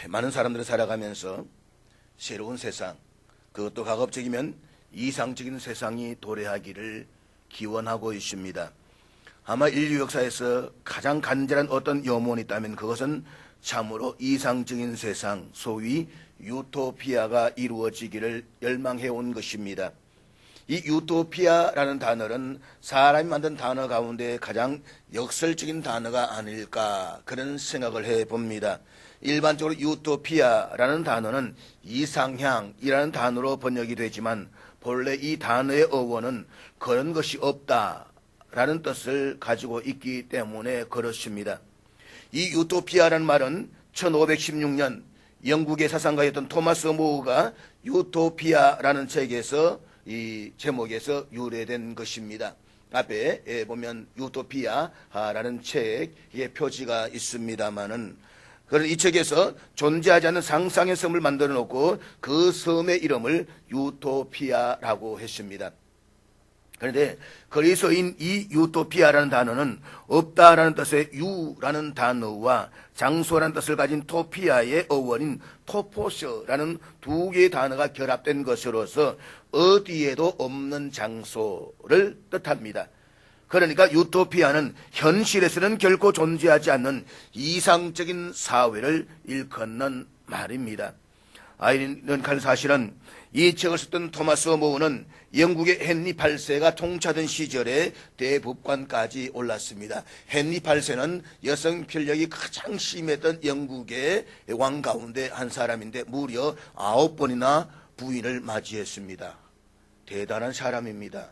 많은 사람들이 살아가면서 새로운 세상, 그것도 가급적이면 이상적인 세상이 도래하기를 기원하고 있습니다. 아마 인류 역사에서 가장 간절한 어떤 염원이 있다면 그것은 참으로 이상적인 세상, 소위 유토피아가 이루어지기를 열망해온 것입니다. 이 유토피아라는 단어는 사람이 만든 단어 가운데 가장 역설적인 단어가 아닐까 그런 생각을 해봅니다. 일반적으로 유토피아라는 단어는 이상향이라는 단어로 번역이 되지만 본래 이 단어의 어원은 그런 것이 없다라는 뜻을 가지고 있기 때문에 그렇습니다. 이 유토피아라는 말은 1516년 영국의 사상가였던 토마스 모어가 유토피아라는 책에서 이 제목에서 유래된 것입니다. 앞에 보면 유토피아라는 책의 표지가 있습니다만은 그런 이 책에서 존재하지 않는 상상의 섬을 만들어 놓고 그 섬의 이름을 유토피아라고 했습니다. 그런데 그리스어인 이 유토피아라는 단어는 없다라는 뜻의 유라는 단어와 장소라는 뜻을 가진 토피아의 어원인 토포스라는 두 개의 단어가 결합된 것으로서 어디에도 없는 장소를 뜻합니다. 그러니까 유토피아는 현실에서는 결코 존재하지 않는 이상적인 사회를 일컫는 말입니다. 아이러니컬 사실은 이 책을 썼던 토마스 모어는 영국의 헨리 8세가 통치하던 시절에 대법관까지 올랐습니다. 헨리 8세는 여성 편력이 가장 심했던 영국의 왕 가운데 한 사람인데 무려 9번이나 부인을 맞이했습니다. 대단한 사람입니다.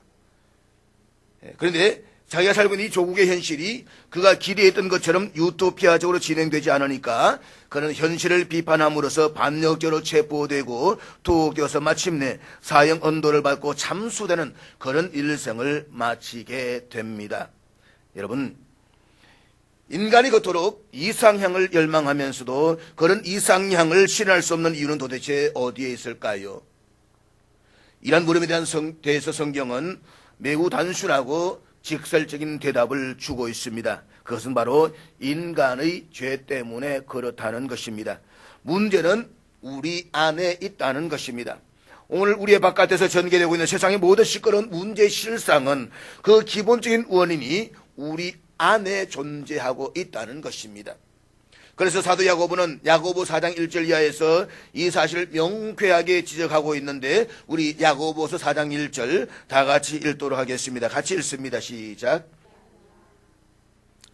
그런데 자기가 살고 있는 이 조국의 현실이 그가 기대했던 것처럼 유토피아적으로 진행되지 않으니까 그는 현실을 비판함으로써 반역죄로 체포되고 투옥되어서 마침내 사형 언도를 받고 참수되는 그런 일생을 마치게 됩니다. 여러분, 인간이 그토록 이상향을 열망하면서도 그런 이상향을 실현할 수 없는 이유는 도대체 어디에 있을까요? 이런 물음에 대해서 성경은 매우 단순하고 직설적인 대답을 주고 있습니다. 그것은 바로 인간의 죄 때문에 그렇다는 것입니다. 문제는 우리 안에 있다는 것입니다. 오늘 우리의 바깥에서 전개되고 있는 세상의 모든 시끄러운 문제의 실상은 그 기본적인 원인이 우리 안에 존재하고 있다는 것입니다. 그래서 사도 야고보는 야고보 4장 1절 이하에서 이 사실을 명쾌하게 지적하고 있는데 우리 야고보서 4장 1절 다 같이 읽도록 하겠습니다. 같이 읽습니다. 시작.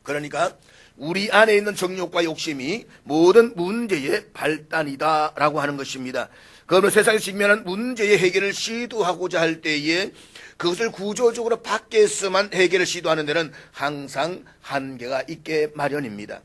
그러니까 우리 안에 있는 정욕과 욕심이 모든 문제의 발단이다 라고 하는 것입니다. 그러면 세상에 직면한 문제의 해결을 시도하고자 할 때에 그것을 구조적으로 밖에서만 해결을 시도하는 데는 항상 한계가 있게 마련입니다.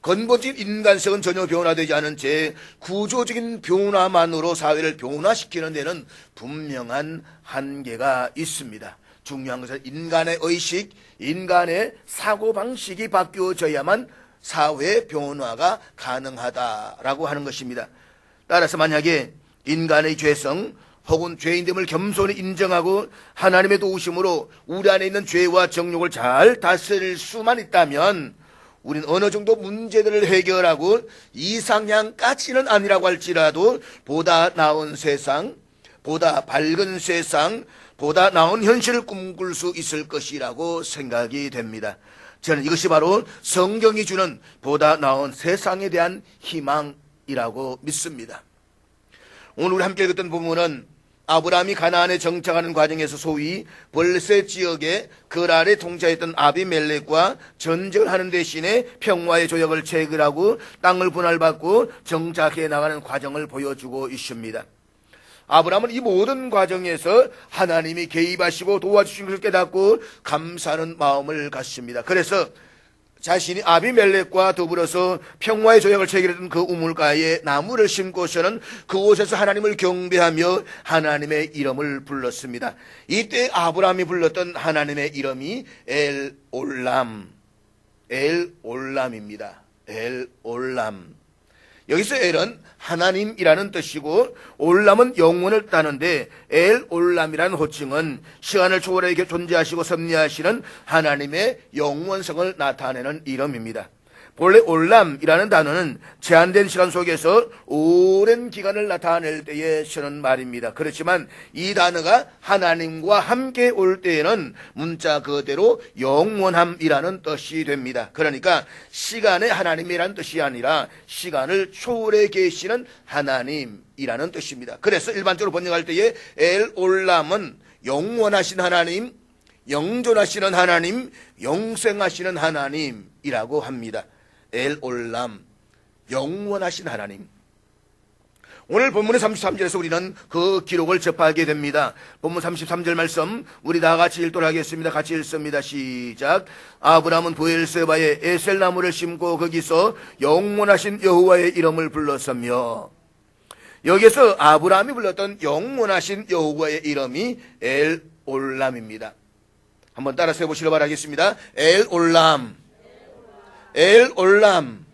근본적인 인간성은 전혀 변화되지 않은 채 구조적인 변화만으로 사회를 변화시키는 데는 분명한 한계가 있습니다. 중요한 것은 인간의 의식, 인간의 사고방식이 바뀌어져야만 사회 변화가 가능하다라고 하는 것입니다. 따라서 만약에 인간의 죄성 혹은 죄인됨을 겸손히 인정하고 하나님의 도우심으로 우리 안에 있는 죄와 정욕을 잘 다스릴 수만 있다면 우리는 어느 정도 문제들을 해결하고 이상향까지는 아니라고 할지라도 보다 나은 세상, 보다 밝은 세상, 보다 나은 현실을 꿈꿀 수 있을 것이라고 생각이 됩니다. 저는 이것이 바로 성경이 주는 보다 나은 세상에 대한 희망이라고 믿습니다. 오늘 우리 함께 읽었던 부분은 아브라함이 가나안에 정착하는 과정에서 소위 벌셋 지역의 그랄에 통치했던 아비멜렉과 전쟁을 하는 대신에 평화의 조약을 체결하고 땅을 분할받고 정착해 나가는 과정을 보여주고 있습니다. 아브라함은 이 모든 과정에서 하나님이 개입하시고 도와주신 것을 깨닫고 감사하는 마음을 갖습니다. 그래서 자신이 아비멜렉과 더불어서 평화의 조약을 체결했던 그 우물가에 나무를 심고서는 그곳에서 하나님을 경배하며 하나님의 이름을 불렀습니다. 이때 아브라함이 불렀던 하나님의 이름이 엘올람입니다. 엘올람. 여기서 엘은 하나님이라는 뜻이고 올람은 영원을 따는데 엘올람이라는 호칭은 시간을 초월하게 존재하시고 섭리하시는 하나님의 영원성을 나타내는 이름입니다. 본래 올람이라는 단어는 제한된 시간 속에서 오랜 기간을 나타낼 때에 쓰는 말입니다. 그렇지만 이 단어가 하나님과 함께 올 때에는 문자 그대로 영원함이라는 뜻이 됩니다. 그러니까 시간의 하나님이라는 뜻이 아니라 시간을 초월해 계시는 하나님이라는 뜻입니다. 그래서 일반적으로 번역할 때에 엘 올람은 영원하신 하나님, 영존하시는 하나님, 영생하시는 하나님이라고 합니다. 엘 올람, 영원하신 하나님. 오늘 본문의 33절에서 우리는 그 기록을 접하게 됩니다. 본문 33절 말씀 우리 다 같이 읽도록 하겠습니다. 같이 읽습니다. 시작. 아브라함은 부엘세바에 에셀나무를 심고 거기서 영원하신 여호와의 이름을 불렀으며, 여기서 아브라함이 불렀던 영원하신 여호와의 이름이 엘 올람입니다. 한번 따라서 해보시길 바라겠습니다. 엘 올람, 엘 올람.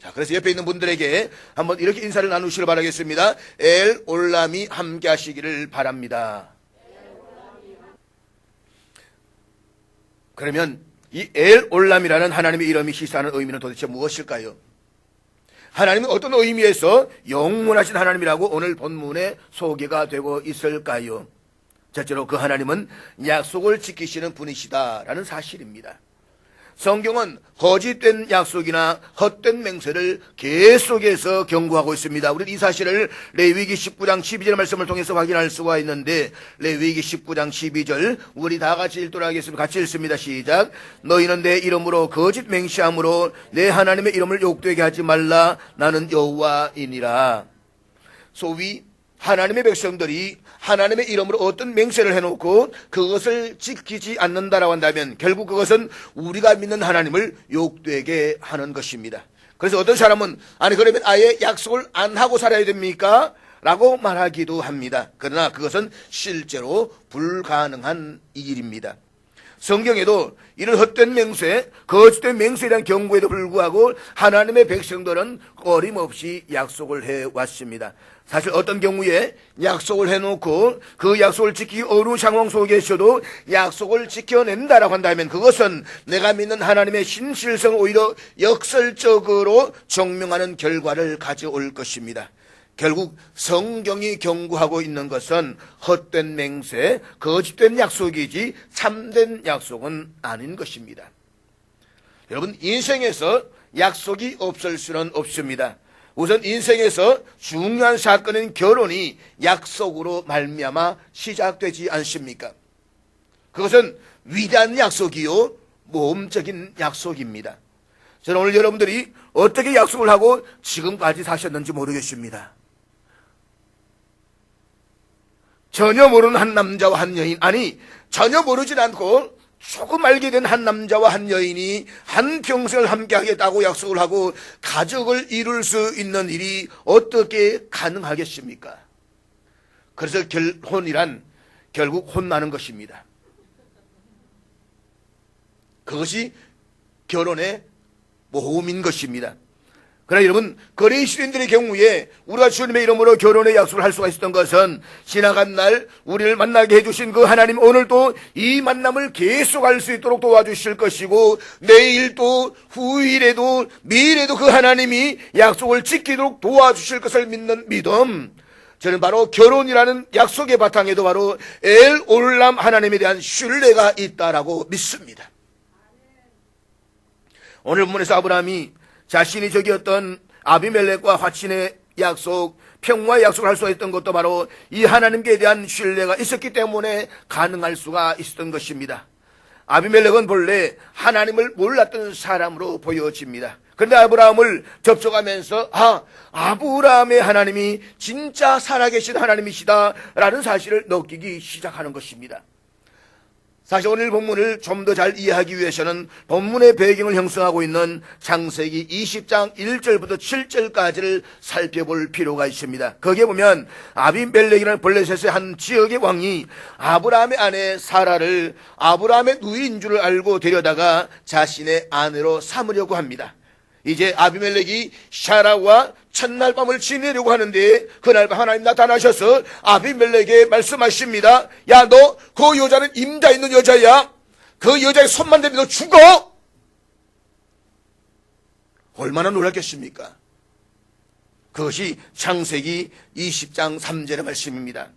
자, 그래서 옆에 있는 분들에게 한번 이렇게 인사를 나누시길 바라겠습니다. 엘 올람이 함께 하시기를 바랍니다. 그러면 이 엘 올람이라는 하나님의 이름이 시사하는 의미는 도대체 무엇일까요? 하나님은 어떤 의미에서 영원하신 하나님이라고 오늘 본문에 소개가 되고 있을까요? 첫째로 그 하나님은 약속을 지키시는 분이시다라는 사실입니다. 성경은 거짓된 약속이나 헛된 맹세를 계속해서 경고하고 있습니다. 우리 이 사실을 레위기 19장 12절 말씀을 통해서 확인할 수가 있는데, 레위기 19장 12절 우리 다 같이 읽도록 하겠습니다. 같이 읽습니다. 시작. 너희는 내 이름으로 거짓 맹세함으로 내 하나님의 이름을 욕되게 하지 말라. 나는 여호와이니라. 소위 하나님의 백성들이 하나님의 이름으로 어떤 맹세를 해놓고 그것을 지키지 않는다라고 한다면 결국 그것은 우리가 믿는 하나님을 욕되게 하는 것입니다. 그래서 어떤 사람은 아니 그러면 아예 약속을 안 하고 살아야 됩니까? 라고 말하기도 합니다. 그러나 그것은 실제로 불가능한 일입니다. 성경에도 이런 헛된 맹세, 거짓된 맹세에 대한 경고에도 불구하고 하나님의 백성들은 어림없이 약속을 해왔습니다. 사실 어떤 경우에 약속을 해놓고 그 약속을 지키기 어려운 상황 속에서도 약속을 지켜낸다라고 한다면 그것은 내가 믿는 하나님의 신실성을 오히려 역설적으로 증명하는 결과를 가져올 것입니다. 결국 성경이 경고하고 있는 것은 헛된 맹세, 거짓된 약속이지 참된 약속은 아닌 것입니다. 여러분, 인생에서 약속이 없을 수는 없습니다. 우선 인생에서 중요한 사건인 결혼이 약속으로 말미암아 시작되지 않습니까? 그것은 위대한 약속이요 모험적인 약속입니다. 저는 오늘 여러분들이 어떻게 약속을 하고 지금까지 사셨는지 모르겠습니다. 전혀 모르는 한 남자와 한 여인, 아니 전혀 모르진 않고 조금 알게 된 한 남자와 한 여인이 한 평생을 함께 하겠다고 약속을 하고 가족을 이룰 수 있는 일이 어떻게 가능하겠습니까? 그래서 결혼이란 결국 혼나는 것입니다. 그것이 결혼의 모험인 것입니다. 그러나 여러분, 거래시인들의 경우에 우리가 주님의 이름으로 결혼의 약속을 할 수가 있었던 것은 지나간 날 우리를 만나게 해주신 그 하나님 오늘도 이 만남을 계속할 수 있도록 도와주실 것이고 내일도 후일에도 미래에도 그 하나님이 약속을 지키도록 도와주실 것을 믿는 믿음, 저는 바로 결혼이라는 약속의 바탕에도 바로 엘 올람 하나님에 대한 신뢰가 있다라고 믿습니다. 오늘 본문에서 아브라함이 자신이 적이었던 아비멜렉과 화친의 약속, 평화의 약속을 할 수가 있던 것도 바로 이 하나님께 대한 신뢰가 있었기 때문에 가능할 수가 있었던 것입니다. 아비멜렉은 본래 하나님을 몰랐던 사람으로 보여집니다. 그런데 아브라함을 접촉하면서 아브라함의 하나님이 진짜 살아계신 하나님이시다 라는 사실을 느끼기 시작하는 것입니다. 사실 오늘 본문을 좀 더 잘 이해하기 위해서는 본문의 배경을 형성하고 있는 창세기 20장 1절부터 7절까지를 살펴볼 필요가 있습니다. 거기에 보면 아비멜렉이라는 블레셋의 한 지역의 왕이 아브라함의 아내 사라를 아브라함의 누이인 줄 알고 데려다가 자신의 아내로 삼으려고 합니다. 이제 아비멜렉이 사라와 첫날 밤을 지내려고 하는데 그날 밤 하나님 나타나셔서 아비멜렉에게 말씀하십니다. 야, 너 그 여자는 임자 있는 여자야. 그 여자의 손만 대면 너 죽어. 얼마나 놀랐겠습니까? 그것이 창세기 20장 3절의 말씀입니다.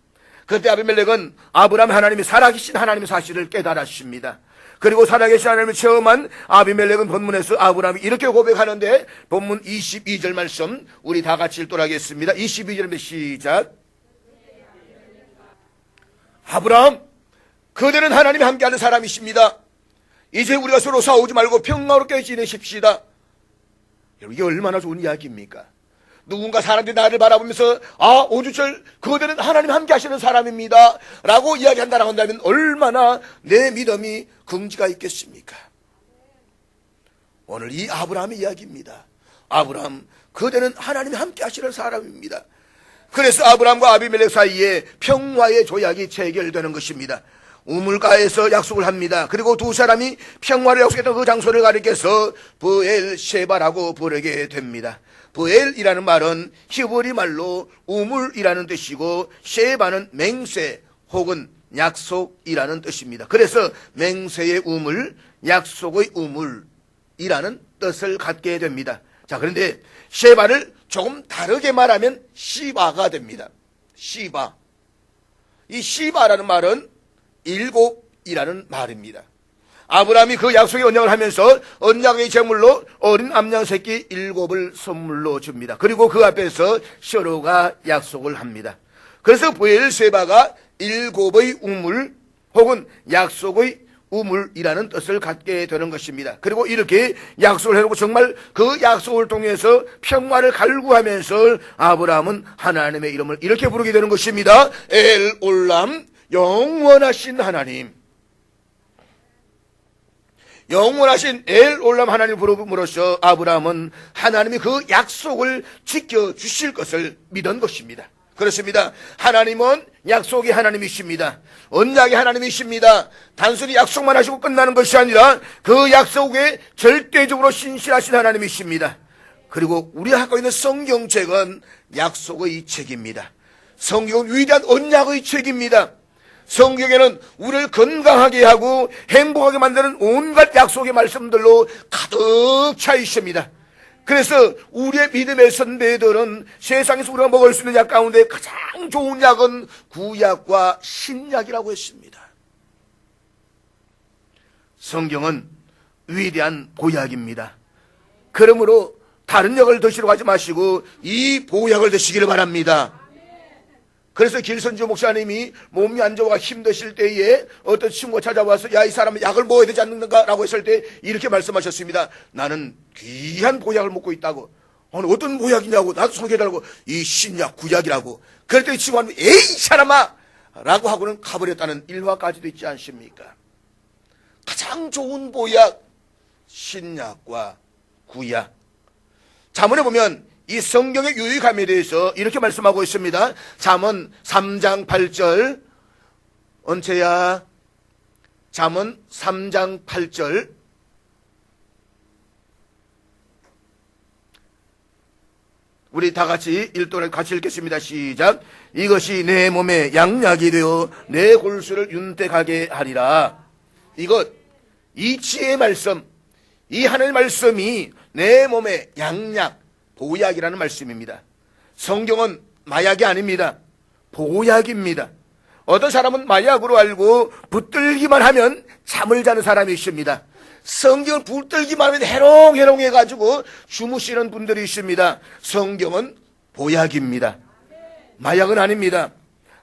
그때 아비멜렉은 아브라함 하나님이 살아계신 하나님의 사실을 깨달았습니다. 그리고 살아계신 하나님을 체험한 아비멜렉은 본문에서 아브라함이 이렇게 고백하는데, 본문 22절 말씀 우리 다 같이 읽도록 하겠습니다. 22절입니다. 시작. 아브라함, 그대는 하나님이 함께하는 사람이십니다. 이제 우리가 서로 싸우지 말고 평화롭게 지내십시다. 여러분, 이게 얼마나 좋은 이야기입니까? 누군가 사람들이 나를 바라보면서 오주철 그대는 하나님 함께 하시는 사람입니다 라고 이야기한다고 한다면 얼마나 내 믿음이 긍지가 있겠습니까? 오늘 이 아브라함의 이야기입니다. 아브라함, 그대는 하나님이 함께 하시는 사람입니다. 그래서 아브라함과 아비멜렉 사이에 평화의 조약이 체결되는 것입니다. 우물가에서 약속을 합니다. 그리고 두 사람이 평화를 약속했던 그 장소를 가리켜서 브엘셰바라고 부르게 됩니다. 브엘이라는 말은 히브리 말로 우물이라는 뜻이고, 셰바는 맹세 혹은 약속이라는 뜻입니다. 그래서 맹세의 우물, 약속의 우물이라는 뜻을 갖게 됩니다. 자, 그런데 셰바를 조금 다르게 말하면 시바가 됩니다. 시바. 이 시바라는 말은 일곱이라는 말입니다. 아브라함이 그 약속의 언약을 하면서 언약의 제물로 어린 암양 새끼 7을 선물로 줍니다. 그리고 그 앞에서 서로가 약속을 합니다. 그래서 브엘세바가 7의 우물 혹은 약속의 우물이라는 뜻을 갖게 되는 것입니다. 그리고 이렇게 약속을 해놓고 정말 그 약속을 통해서 평화를 갈구하면서 아브라함은 하나님의 이름을 이렇게 부르게 되는 것입니다. 엘 올람, 영원하신 하나님. 영원하신 엘 올람 하나님을 부름으로써 아브라함은 하나님이 그 약속을 지켜주실 것을 믿은 것입니다. 그렇습니다. 하나님은 약속의 하나님이십니다. 언약의 하나님이십니다. 단순히 약속만 하시고 끝나는 것이 아니라 그 약속에 절대적으로 신실하신 하나님이십니다. 그리고 우리가 갖고 있는 성경책은 약속의 책입니다. 성경은 위대한 언약의 책입니다. 성경에는 우리를 건강하게 하고 행복하게 만드는 온갖 약속의 말씀들로 가득 차 있습니다. 그래서 우리의 믿음의 선배들은 세상에서 우리가 먹을 수 있는 약 가운데 가장 좋은 약은 구약과 신약이라고 했습니다. 성경은 위대한 보약입니다. 그러므로 다른 약을 드시러 가지 마시고 이 보약을 드시기를 바랍니다. 그래서 길선주 목사님이 몸이 안 좋아 힘드실 때에 어떤 친구가 찾아와서 야, 이 사람은 약을 먹어야 되지 않는가? 라고 했을 때 이렇게 말씀하셨습니다. 나는 귀한 보약을 먹고 있다고. 어떤 보약이냐고 나도 소개해달라고. 이 신약 구약이라고. 그랬더니 친구가 에이 사람아! 라고 하고는 가버렸다는 일화까지도 있지 않습니까? 가장 좋은 보약, 신약과 구약. 잠언에 보면 이 성경의 유익함에 대해서 이렇게 말씀하고 있습니다. 잠언 3장 8절. 언제야? 잠언 3장 8절. 우리 다 같이 읽도록 같이 읽겠습니다. 시작. 이것이 내 몸에 양약이 되어 내 골수를 윤택하게 하리라. 이 지혜의 말씀, 이 하나님의 말씀이 내 몸에 양약, 보약이라는 말씀입니다. 성경은 마약이 아닙니다. 보약입니다. 어떤 사람은 마약으로 알고 붙들기만 하면 잠을 자는 사람이 있습니다. 성경을 붙들기만 하면 해롱해롱해가지고 주무시는 분들이 있습니다. 성경은 보약입니다. 마약은 아닙니다.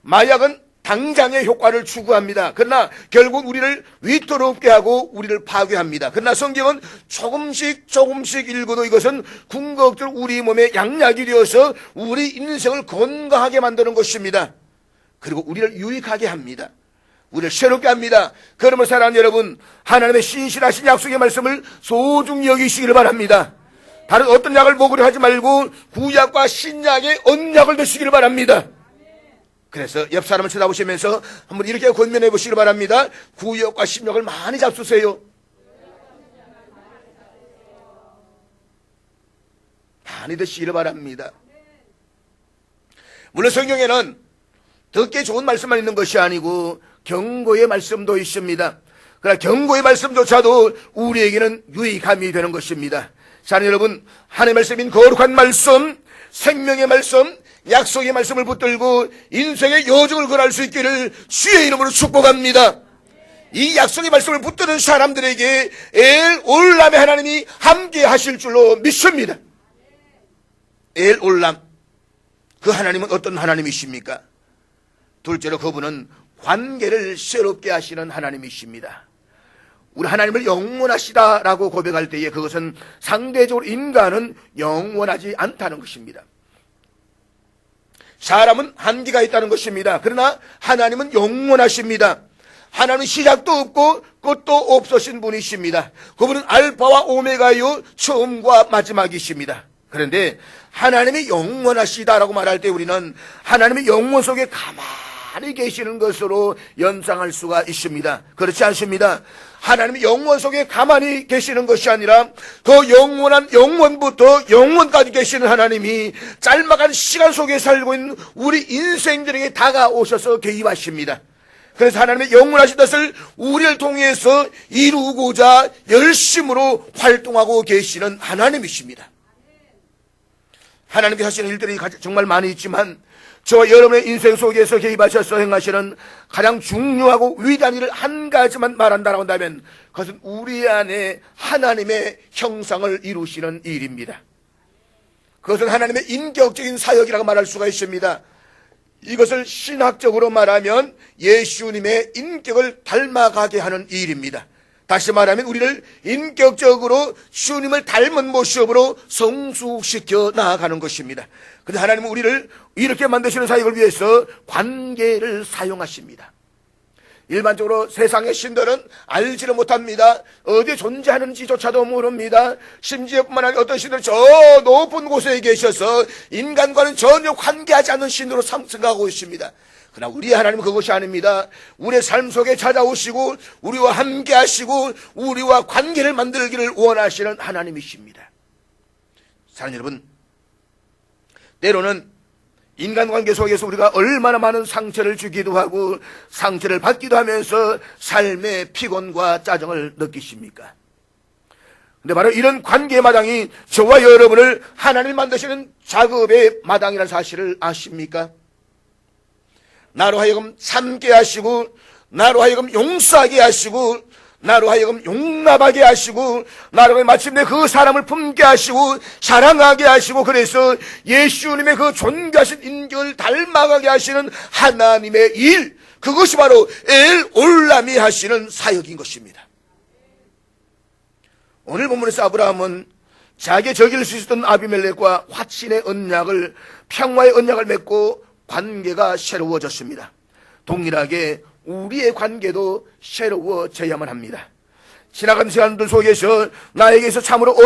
마약은 당장의 효과를 추구합니다. 그러나 결국 우리를 위태롭게 하고 우리를 파괴합니다. 그러나 성경은 조금씩 읽어도 이것은 궁극적으로 우리 몸에 양약이 되어서 우리 인생을 건강하게 만드는 것입니다. 그리고 우리를 유익하게 합니다. 우리를 새롭게 합니다. 그러므로 사랑하는 여러분, 하나님의 신실하신 약속의 말씀을 소중히 여기시기를 바랍니다. 다른 어떤 약을 먹으려 하지 말고 구약과 신약의 언약을 드시기를 바랍니다. 그래서 옆 사람을 쳐다보시면서 한번 이렇게 권면해 보시길 바랍니다. 구약과 신약을 많이 잡수세요. 많이 드시기를 바랍니다. 물론 성경에는 듣기 좋은 말씀만 있는 것이 아니고 경고의 말씀도 있습니다. 그러나 경고의 말씀조차도 우리에게는 유익함이 되는 것입니다. 사랑하는 여러분, 하나님의 말씀인 거룩한 말씀, 생명의 말씀, 약속의 말씀을 붙들고 인생의 여정을 걸어갈 수 있기를 주의 이름으로 축복합니다. 이 약속의 말씀을 붙드는 사람들에게 엘 올람의 하나님이 함께 하실 줄로 믿습니다. 엘 올람, 그 하나님은 어떤 하나님이십니까? 둘째로 그분은 관계를 새롭게 하시는 하나님이십니다. 우리 하나님을 영원하시다라고 고백할 때에 그것은 상대적으로 인간은 영원하지 않다는 것입니다. 사람은 한계가 있다는 것입니다. 그러나 하나님은 영원하십니다. 하나님은 시작도 없고 끝도 없으신 분이십니다. 그분은 알파와 오메가요, 처음과 마지막이십니다. 그런데 하나님이 영원하시다라고 말할 때 우리는 하나님의 영원 속에 가만히 계시는 것으로 연상할 수가 있습니다. 그렇지 않습니다. 하나님이 영원 속에 가만히 계시는 것이 아니라 그 영원한 영원부터 영원까지 계시는 하나님이 짤막한 시간 속에 살고 있는 우리 인생들에게 다가오셔서 개입하십니다. 그래서 하나님의 영원하신 뜻을 우리를 통해서 이루고자 열심으로 활동하고 계시는 하나님이십니다. 하나님께서 하시는 일들이 정말 많이 있지만 저와 여러분의 인생 속에서 개입하셔서 행하시는 가장 중요하고 위대한 일을 한 가지만 말한다고 한다면 그것은 우리 안에 하나님의 형상을 이루시는 일입니다. 그것은 하나님의 인격적인 사역이라고 말할 수가 있습니다. 이것을 신학적으로 말하면 예수님의 인격을 닮아가게 하는 일입니다. 다시 말하면 우리를 인격적으로 주님을 닮은 모습으로 성숙시켜 나아가는 것입니다. 그런데 하나님은 우리를 이렇게 만드시는 사역을 위해서 관계를 사용하십니다. 일반적으로 세상의 신들은 알지를 못합니다. 어디에 존재하는지조차도 모릅니다. 심지어 뿐만 아니라 어떤 신들은 저 높은 곳에 계셔서 인간과는 전혀 관계하지 않는 신으로 생각하고 있습니다. 그러나 우리 하나님은 그것이 아닙니다. 우리의 삶 속에 찾아오시고 우리와 함께 하시고 우리와 관계를 만들기를 원하시는 하나님이십니다. 사랑하는 여러분, 때로는 인간관계 속에서 우리가 얼마나 많은 상처를 주기도 하고 상처를 받기도 하면서 삶의 피곤과 짜증을 느끼십니까? 근데 바로 이런 관계의 마당이 저와 여러분을 하나님 만드시는 작업의 마당이라는 사실을 아십니까? 나로 하여금 참게 하시고 나로 하여금 용서하게 하시고 나로 하여금 용납하게 하시고 나로 하여금 마침내 그 사람을 품게 하시고 사랑하게 하시고 그래서 예수님의 그 존귀하신 인격을 닮아가게 하시는 하나님의 일, 그것이 바로 엘 올람이 하시는 사역인 것입니다. 오늘 본문에서 아브라함은 자기의 적일 수 있었던 아비멜렉과 화친의 언약을, 평화의 언약을 맺고 관계가 새로워졌습니다. 동일하게 우리의 관계도 새로워져야만 합니다. 지나간 시간들 속에서 나에게서 참으로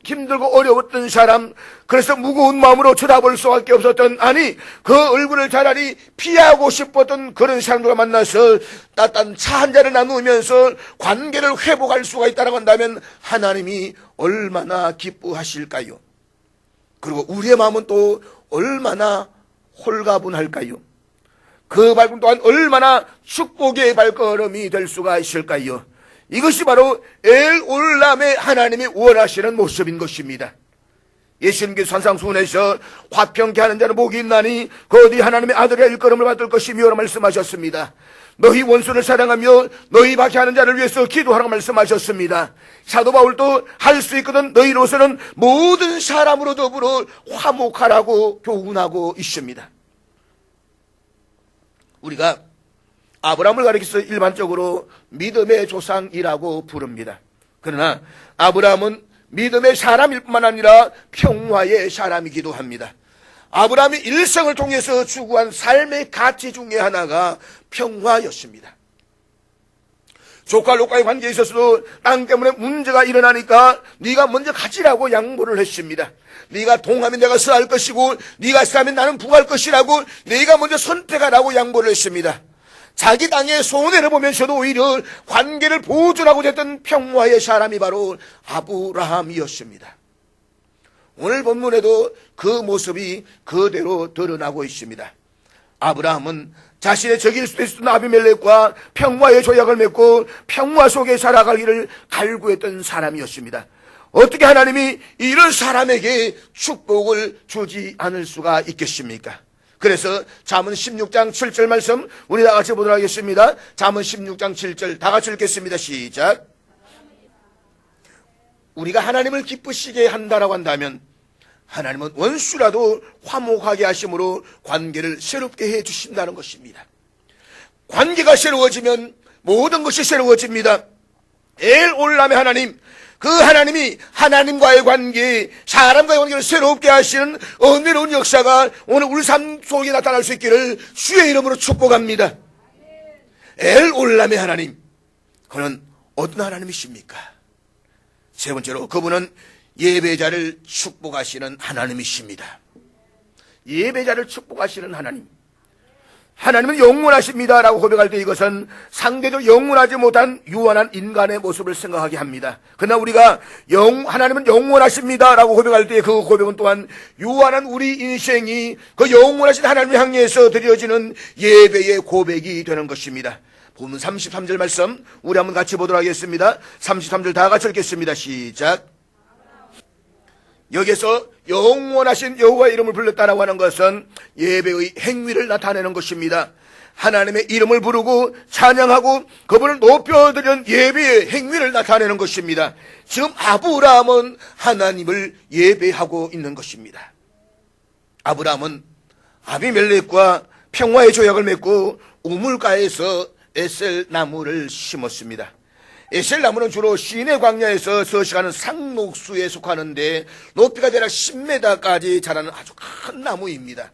힘들고 어려웠던 사람, 그래서 무거운 마음으로 쳐다볼 수밖에 없었던, 아니 그 얼굴을 차라리 피하고 싶었던 그런 사람들과 만나서 따뜻한 차 한 잔을 나누면서 관계를 회복할 수가 있다고 한다면 하나님이 얼마나 기뻐하실까요? 그리고 우리의 마음은 또 얼마나 홀가분할까요? 그 발걸음 또한 얼마나 축복의 발걸음이 될 수가 있을까요? 이것이 바로 엘 올람의 하나님이 원하시는 모습인 것입니다. 예수님께서 산상수훈에서 화평케 하는 자는 복이 있나니 거기 하나님의 아들의 일컬음을 받을 것이며 말씀하셨습니다. 너희 원수를 사랑하며 너희 박해하는 자를 위해서 기도하라고 말씀하셨습니다. 사도 바울도 할 수 있거든 너희로서는 모든 사람으로 더불어 화목하라고 교훈하고 있습니다. 우리가 아브라함을 가리켜서 일반적으로 믿음의 조상이라고 부릅니다. 그러나 아브라함은 믿음의 사람일 뿐만 아니라 평화의 사람이기도 합니다. 아브라함이 일생을 통해서 추구한 삶의 가치 중에 하나가 평화였습니다. 조카 롯과의 관계에 있어서도 땅 때문에 문제가 일어나니까 네가 먼저 가지라고 양보를 했습니다. 네가 동하면 내가 서할 것이고 네가 서하면 나는 북할 것이라고 네가 먼저 선택하라고 양보를 했습니다. 자기 땅의 손해를 보면서도 오히려 관계를 보존하고 됐던 평화의 사람이 바로 아브라함이었습니다. 오늘 본문에도 그 모습이 그대로 드러나고 있습니다. 아브라함은 자신의 적일 수도 있었던 아비멜렉과 평화의 조약을 맺고 평화 속에 살아가기를 갈구했던 사람이었습니다. 어떻게 하나님이 이런 사람에게 축복을 주지 않을 수가 있겠습니까? 그래서 잠언 16장 7절 말씀 우리 다 같이 보도록 하겠습니다. 잠언 16장 7절 다 같이 읽겠습니다. 시작. 우리가 하나님을 기쁘시게 한다라고 한다면 하나님은 원수라도 화목하게 하심으로 관계를 새롭게 해 주신다는 것입니다. 관계가 새로워지면 모든 것이 새로워집니다. 엘 올람의 하나님, 그 하나님이 하나님과의 관계, 사람과의 관계를 새롭게 하시는 은혜로운 역사가 오늘 우리 삶 속에 나타날 수 있기를 주의 이름으로 축복합니다. 엘 올람의 하나님, 그는 어떤 하나님이십니까? 세 번째로 그분은 예배자를 축복하시는 하나님이십니다. 예배자를 축복하시는 하나님. 하나님은 영원하십니다라고 고백할 때 이것은 상대적으로 영원하지 못한 유한한 인간의 모습을 생각하게 합니다. 그러나 우리가 하나님은 영원하십니다라고 고백할 때 그 고백은 또한 유한한 우리 인생이 그 영원하신 하나님을 향해서 드려지는 예배의 고백이 되는 것입니다. 본문 33절 말씀 우리 한번 같이 보도록 하겠습니다. 33절 다 같이 읽겠습니다. 시작. 여기서 영원하신 여호와의 이름을 불렀다라고 하는 것은 예배의 행위를 나타내는 것입니다. 하나님의 이름을 부르고 찬양하고 그분을 높여드리는 예배의 행위를 나타내는 것입니다. 지금 아브라함은 하나님을 예배하고 있는 것입니다. 아브라함은 아비멜렉과 평화의 조약을 맺고 우물가에서 에셀 나무를 심었습니다. 에셀 나무는 주로 시내 광야에서 서식하는 상록수에 속하는데 높이가 대략 10m까지 자라는 아주 큰 나무입니다.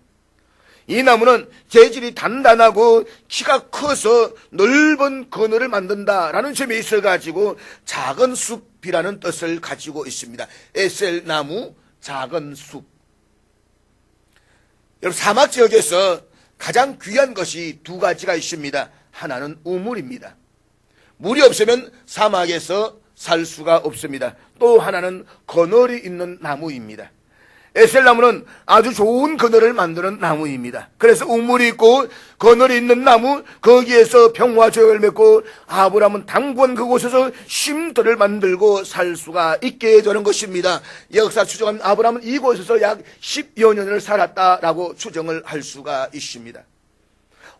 이 나무는 재질이 단단하고 키가 커서 넓은 그늘을 만든다라는 점에 있어가지고 작은 숲이라는 뜻을 가지고 있습니다. 에셀 나무, 작은 숲. 여러분, 사막 지역에서 가장 귀한 것이 두 가지가 있습니다. 하나는 우물입니다. 물이 없으면 사막에서 살 수가 없습니다. 또 하나는 그늘이 있는 나무입니다. 에셀나무는 아주 좋은 그늘을 만드는 나무입니다. 그래서 우물이 있고 그늘이 있는 나무, 거기에서 평화 조약을 맺고 아브라함은 당분 그곳에서 쉼터를 만들고 살 수가 있게 되는 것입니다. 역사 추정하면 아브라함은 이곳에서 약 10여 년을 살았다라고 추정을 할 수가 있습니다.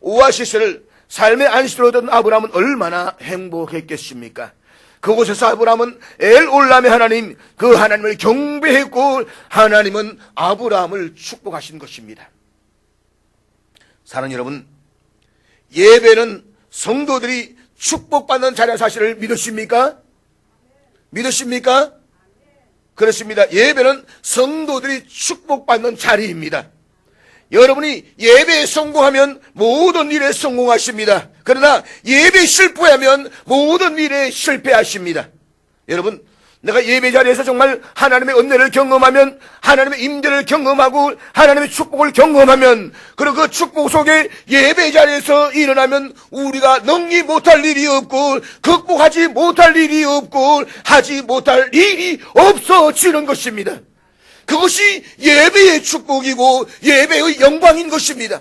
오아시스를 삶의 안식으로 든 아브라함은 얼마나 행복했겠습니까? 그곳에서 아브라함은 엘올람의 하나님, 그 하나님을 경배했고 하나님은 아브라함을 축복하신 것입니다. 사랑하는 여러분, 예배는 성도들이 축복받는 자리라는 사실을 믿으십니까? 믿으십니까? 그렇습니다. 예배는 성도들이 축복받는 자리입니다. 여러분이 예배에 성공하면 모든 일에 성공하십니다. 그러나 예배에 실패하면 모든 일에 실패하십니다. 여러분, 내가 예배 자리에서 정말 하나님의 은혜를 경험하면, 하나님의 임재를 경험하고 하나님의 축복을 경험하면, 그리고 그 축복 속에 예배 자리에서 일어나면 우리가 능히 못할 일이 없고 극복하지 못할 일이 없고 하지 못할 일이 없어지는 것입니다. 그것이 예배의 축복이고 예배의 영광인 것입니다.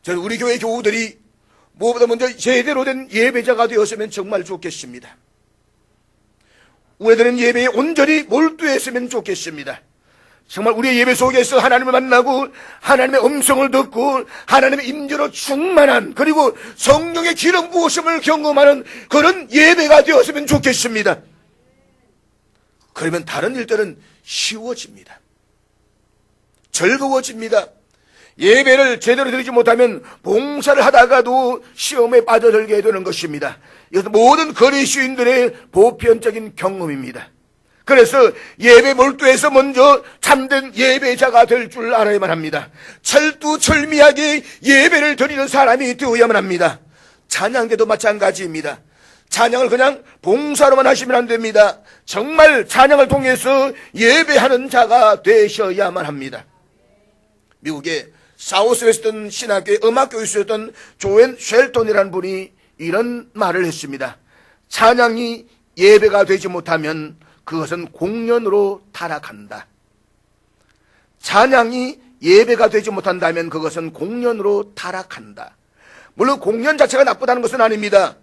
저는 우리 교회 교우들이 무엇보다 먼저 제대로 된 예배자가 되었으면 정말 좋겠습니다. 우리들은 예배에 온전히 몰두했으면 좋겠습니다. 정말 우리의 예배 속에서 하나님을 만나고 하나님의 음성을 듣고 하나님의 임재로 충만한, 그리고 성령의 기름 부으심을 경험하는 그런 예배가 되었으면 좋겠습니다. 그러면 다른 일들은 쉬워집니다. 즐거워집니다. 예배를 제대로 드리지 못하면 봉사를 하다가도 시험에 빠져들게 되는 것입니다. 이것은 모든 그리스도인들의 보편적인 경험입니다. 그래서 예배 몰두해서 먼저 참된 예배자가 될 줄 알아야만 합니다. 철두철미하게 예배를 드리는 사람이 되어야만 합니다. 찬양대도 마찬가지입니다. 찬양을 그냥 봉사로만 하시면 안 됩니다. 정말 찬양을 통해서 예배하는 자가 되셔야만 합니다. 미국의 사우스웨스턴 신학교의 음악교수였던 조앤 쉘턴이라는 분이 이런 말을 했습니다. 찬양이 예배가 되지 못하면 그것은 공연으로 타락한다. 찬양이 예배가 되지 못한다면 그것은 공연으로 타락한다. 물론 공연 자체가 나쁘다는 것은 아닙니다.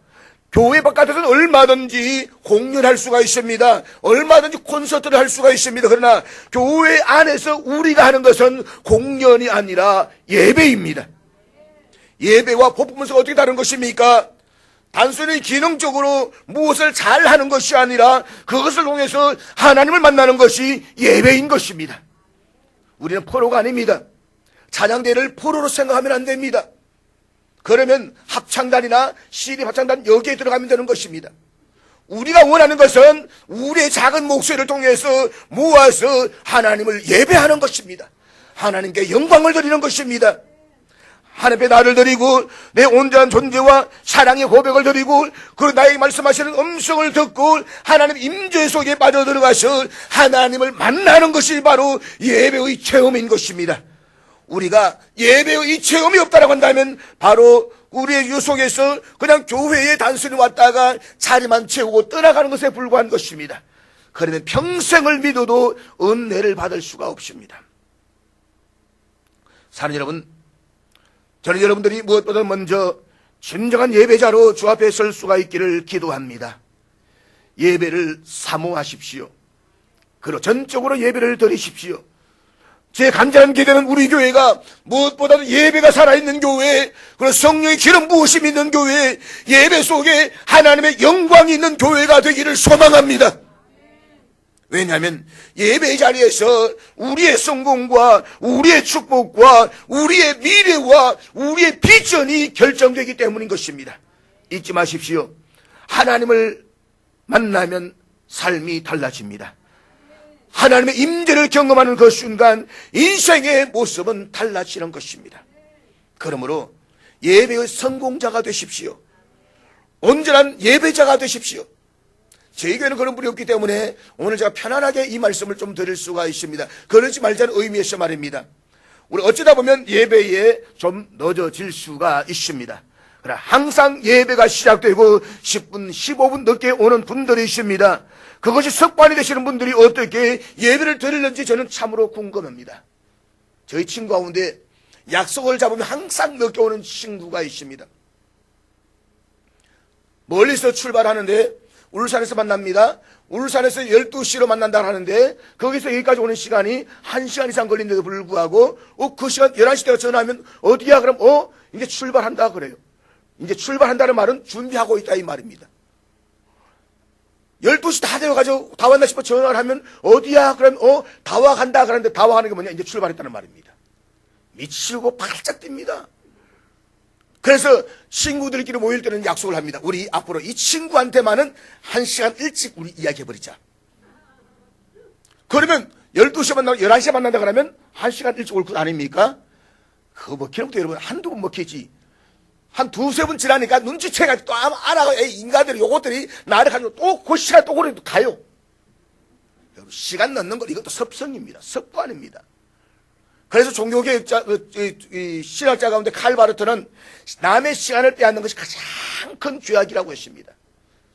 교회 바깥에서는 얼마든지 공연할 수가 있습니다. 얼마든지 콘서트를 할 수가 있습니다. 그러나 교회 안에서 우리가 하는 것은 공연이 아니라 예배입니다. 예배와 퍼포먼스가 어떻게 다른 것입니까? 단순히 기능적으로 무엇을 잘하는 것이 아니라 그것을 통해서 하나님을 만나는 것이 예배인 것입니다. 우리는 포로가 아닙니다. 찬양대를 포로로 생각하면 안 됩니다. 그러면 합창단이나 시립 합창단 여기에 들어가면 되는 것입니다. 우리가 원하는 것은 우리의 작은 목소리를 통해서 모아서 하나님을 예배하는 것입니다. 하나님께 영광을 드리는 것입니다. 하나님께 나를 드리고 내 온전한 존재와 사랑의 고백을 드리고 그리고 나에게 말씀하시는 음성을 듣고 하나님 임재 속에 빠져들어가서 하나님을 만나는 것이 바로 예배의 체험인 것입니다. 우리가 예배의 이 체험이 없다라고 한다면 바로 우리의 유 속에서 그냥 교회에 단순히 왔다가 자리만 채우고 떠나가는 것에 불과한 것입니다. 그러면 평생을 믿어도 은혜를 받을 수가 없습니다. 사는 여러분, 저는 여러분들이 무엇보다 먼저 진정한 예배자로 주 앞에 설 수가 있기를 기도합니다. 예배를 사모하십시오. 그리고 전적으로 예배를 드리십시오. 제 간절한 기대는 우리 교회가 무엇보다도 예배가 살아있는 교회, 그리고 성령의 기름 부으심이 있는 교회, 예배 속에 하나님의 영광이 있는 교회가 되기를 소망합니다. 왜냐하면 예배 자리에서 우리의 성공과 우리의 축복과 우리의 미래와 우리의 비전이 결정되기 때문인 것입니다. 잊지 마십시오. 하나님을 만나면 삶이 달라집니다. 하나님의 임재를 경험하는 그 순간 인생의 모습은 달라지는 것입니다. 그러므로 예배의 성공자가 되십시오. 온전한 예배자가 되십시오. 저희 교회는 그런 분이 없기 때문에 오늘 제가 편안하게 이 말씀을 좀 드릴 수가 있습니다. 그러지 말자는 의미에서 말입니다. 우리 어쩌다 보면 예배에 좀 늦어질 수가 있습니다. 그러나 항상 예배가 시작되고 10분, 15분 늦게 오는 분들이 있습니다. 그것이 습관이 되시는 분들이 어떻게 예배를 드리는지 저는 참으로 궁금합니다. 저희 친구 가운데 약속을 잡으면 항상 늦게 오는 친구가 있습니다. 멀리서 출발하는데 울산에서 만납니다. 울산에서 12시로 만난다 하는데 거기서 여기까지 오는 시간이 1시간 이상 걸린데도 불구하고 그 시간 11시 때가 전화하면 어디야? 그럼 이제 출발한다 그래요. 이제 출발한다는 말은 준비하고 있다 이 말입니다. 12시 다 되어가지고 다 왔나 싶어 전화를 하면 어디야? 그럼 다 와간다 그러는데 다 와가는 게 뭐냐? 이제 출발했다는 말입니다. 미치고 발짝 뜁니다. 그래서 친구들끼리 모일 때는 약속을 합니다. 우리 앞으로 이 친구한테만은 1시간 일찍 우리 이야기해버리자. 그러면 12시에 만나고 11시에 만난다 그러면 1시간 일찍 올 것 아닙니까? 그거 먹히는 것도 여러분 한두 번 먹히지. 한 두세 번 지나니까 눈치채가지고 또 알아가 인간들이 요것들이 나를 가지고 또 그 시간 또 그래도 가요. 여러분 시간 넣는 건 이것도 습성입니다. 습관입니다. 그래서 종교개혁자, 신학자 가운데 칼바르트는 남의 시간을 빼앗는 것이 가장 큰 죄악이라고 했습니다.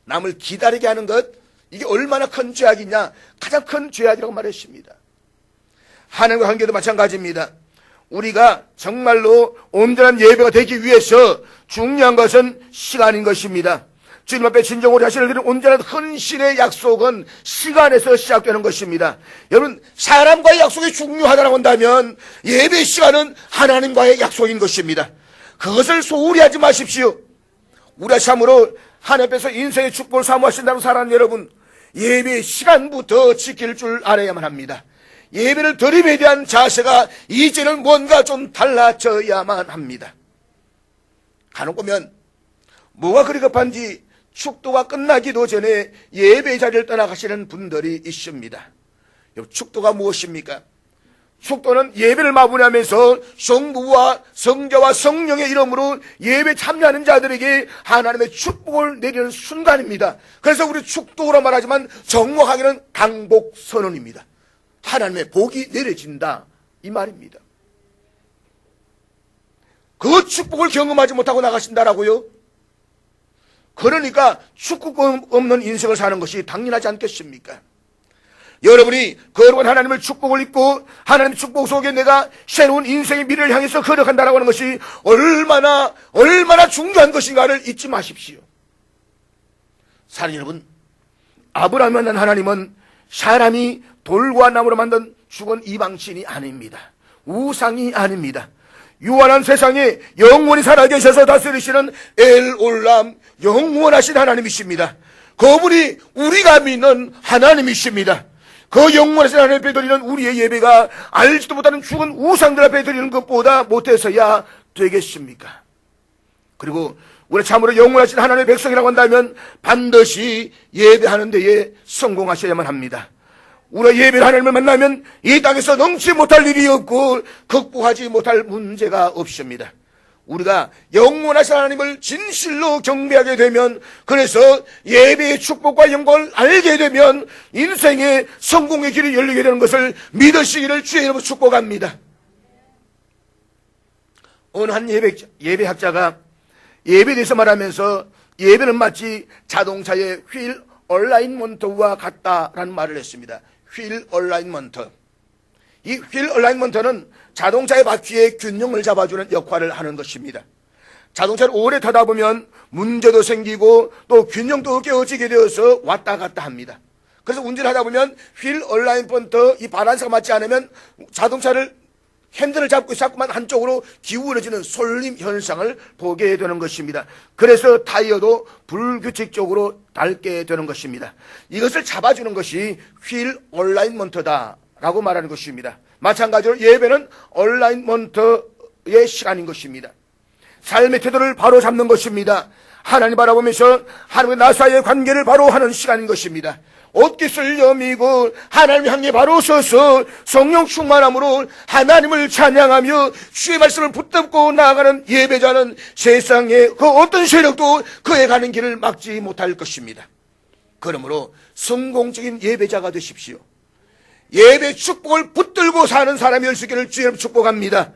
남을 기다리게 하는 것, 이게 얼마나 큰 죄악이냐, 가장 큰 죄악이라고 말했습니다. 하나님과 관계도 마찬가지입니다. 우리가 정말로 온전한 예배가 되기 위해서 중요한 것은 시간인 것입니다. 주님 앞에 진정으로 자신을 드리는 온전한 헌신의 약속은 시간에서 시작되는 것입니다. 여러분, 사람과의 약속이 중요하다고 한다면 예배 시간은 하나님과의 약속인 것입니다. 그것을 소홀히 하지 마십시오. 우리가 참으로 하나님 앞에서 인생의 축복을 사모하신다는 사람 여러분, 예배 시간부터 지킬 줄 알아야만 합니다. 예배를 드림에 대한 자세가 이제는 뭔가 좀 달라져야만 합니다. 간혹 보면 뭐가 그리 급한지 축도가 끝나기도 전에 예배 자리를 떠나가시는 분들이 있습니다. 축도가 무엇입니까? 축도는 예배를 마무리하면서 성부와 성자와 성령의 이름으로 예배 참여하는 자들에게 하나님의 축복을 내리는 순간입니다. 그래서 우리 축도라 말하지만 정확하게는 강복 선언입니다. 하나님의 복이 내려진다 이 말입니다. 그 축복을 경험하지 못하고 나가신다라고요? 그러니까 축복 없는 인생을 사는 것이 당연하지 않겠습니까? 여러분이 거룩한 하나님의 축복을 입고 하나님의 축복 속에 내가 새로운 인생의 미래를 향해서 걸어간다라고 하는 것이 얼마나 중요한 것인가를 잊지 마십시오. 사랑하는 여러분, 아브라함을 만난 하나님은 사람이 돌과 나무로 만든 죽은 이방신이 아닙니다. 우상이 아닙니다. 유한한 세상에 영원히 살아계셔서 다스리시는 엘올람, 영원하신 하나님이십니다. 그분이 우리가 믿는 하나님이십니다. 그 영원하신 하나님 앞에 드리는 우리의 예배가 알지도 못하는 죽은 우상들 앞에 드리는 것보다 못해서야 되겠습니까? 그리고 우리 참으로 영원하신 하나님의 백성이라고 한다면 반드시 예배하는 데에 성공하셔야만 합니다. 우리가 예배를 하나님을 만나면 이 땅에서 넘지 못할 일이 없고 극복하지 못할 문제가 없습니다. 우리가 영원하신 하나님을 진실로 경배하게 되면, 그래서 예배의 축복과 영광을 알게 되면 인생의 성공의 길이 열리게 되는 것을 믿으시기를 주의 이름으로 축복합니다. 어느 한 예배학자가 예배에 대해서 말하면서 예배는 마치 자동차의 휠 얼라인먼트와 같다라는 말을 했습니다. 휠 얼라인먼트. 이 휠 얼라인먼트는 자동차의 바퀴의 균형을 잡아주는 역할을 하는 것입니다. 자동차를 오래 타다 보면 문제도 생기고 또 균형도 깨어지게 되어서 왔다 갔다 합니다. 그래서 운전을 하다 보면 휠 얼라인먼트 이 바란스가 맞지 않으면 자동차를 핸들을 잡고 자꾸만 한쪽으로 기울어지는 솔림 현상을 보게 되는 것입니다. 그래서 타이어도 불규칙적으로 닳게 되는 것입니다. 이것을 잡아주는 것이 휠 얼라인먼트다라고 말하는 것입니다. 마찬가지로 예배는 얼라인먼트의 시간인 것입니다. 삶의 태도를 바로 잡는 것입니다. 하나님 바라보면서 하나님과 나 사이의 관계를 바로 하는 시간인 것입니다. 옷깃을 여미고 하나님 향해 바로 서서 성령 충만함으로 하나님을 찬양하며 주의 말씀을 붙잡고 나아가는 예배자는 세상의 그 어떤 세력도 그에 가는 길을 막지 못할 것입니다. 그러므로 성공적인 예배자가 되십시오. 예배 축복을 붙들고 사는 사람이 될 수 있기를 주의 축복합니다.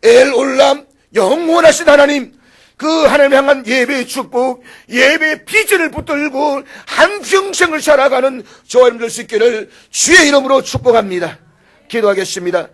엘올람, 영원하신 하나님, 그 하나님 향한 예배의 축복, 예배의 비전을 붙들고 한평생을 살아가는 저와 여러분들 수 있기를 주의 이름으로 축복합니다. 기도하겠습니다.